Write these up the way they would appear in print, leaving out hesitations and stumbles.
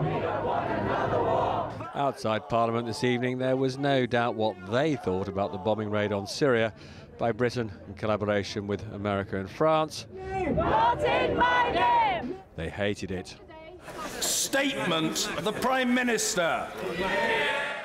war! We don't want another war! Outside Parliament this evening, there was no doubt what they thought about the bombing raid on Syria by Britain in collaboration with America and France. Not in my name! They hated it. Statement of the Prime Minister.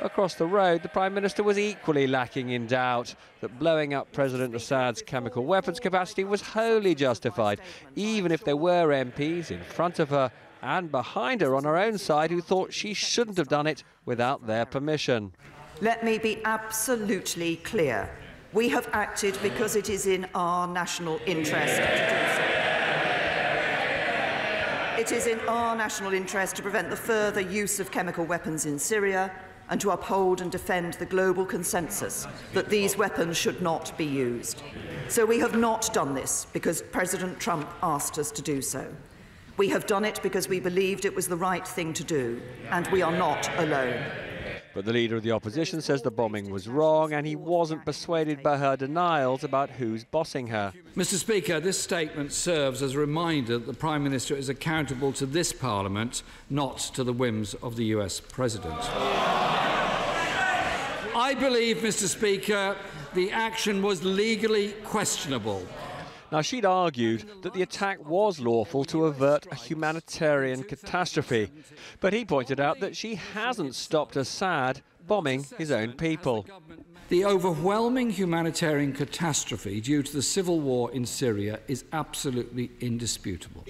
Across the road, the Prime Minister was equally lacking in doubt that blowing up President Assad's chemical weapons capacity was wholly justified, even if there were MPs in front of her and behind her on her own side who thought she shouldn't have done it without their permission. Let me be absolutely clear. We have acted because it is in our national interest to do so. It is in our national interest to prevent the further use of chemical weapons in Syria and to uphold and defend the global consensus that these weapons should not be used. So we have not done this because President Trump asked us to do so. We have done it because we believed it was the right thing to do, and we are not alone. But the leader of the opposition says the bombing was wrong and he wasn't persuaded by her denials about who's bossing her. Mr. Speaker, this statement serves as a reminder that the Prime Minister is accountable to this Parliament, not to the whims of the US President. I believe, Mr. Speaker, the action was legally questionable. Now, she'd argued that the attack was lawful to avert a humanitarian catastrophe. But he pointed out that she hasn't stopped Assad bombing his own people. The overwhelming humanitarian catastrophe due to the civil war in Syria is absolutely indisputable.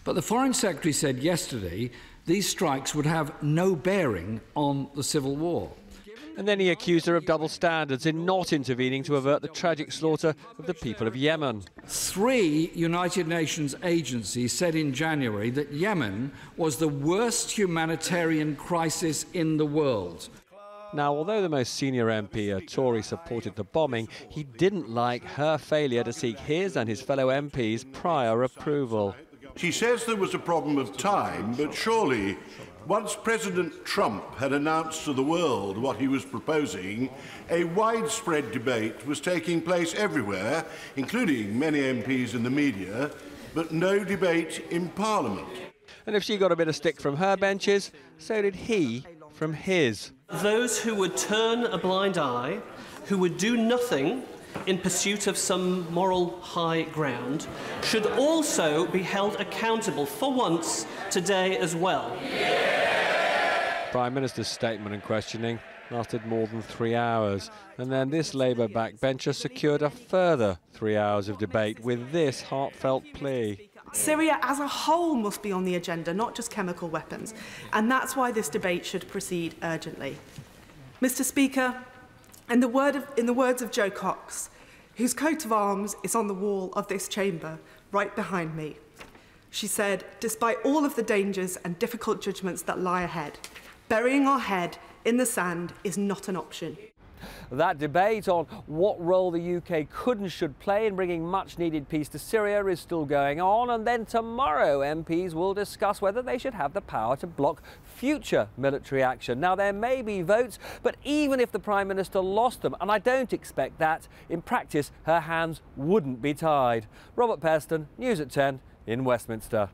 But the Foreign Secretary said yesterday these strikes would have no bearing on the civil war. And then he accused her of double standards in not intervening to avert the tragic slaughter of the people of Yemen. 3 United Nations agencies said in January that Yemen was the worst humanitarian crisis in the world. Now, although the most senior MP, a Tory, supported the bombing, he didn't like her failure to seek his and his fellow MPs' prior approval. She says there was a problem of time, but surely, once President Trump had announced to the world what he was proposing, a widespread debate was taking place everywhere, including many MPs in the media, but no debate in Parliament. And if she got a bit of stick from her benches, so did he from his. Those who would turn a blind eye, who would do nothing in pursuit of some moral high ground, should also be held accountable for once today as well. Prime Minister's statement and questioning lasted more than 3 hours, and then this Labour backbencher secured a further 3 hours of debate with this heartfelt plea. Syria as a whole must be on the agenda, not just chemical weapons, and that's why this debate should proceed urgently. Mr. Speaker, in the words of Jo Cox, whose coat of arms is on the wall of this chamber, right behind me, she said, despite all of the dangers and difficult judgments that lie ahead, burying our head in the sand is not an option. That debate on what role the UK could and should play in bringing much-needed peace to Syria is still going on, and then tomorrow MPs will discuss whether they should have the power to block future military action. Now, there may be votes, but even if the Prime Minister lost them, and I don't expect that, in practice her hands wouldn't be tied. Robert Peston, News at 10 in Westminster.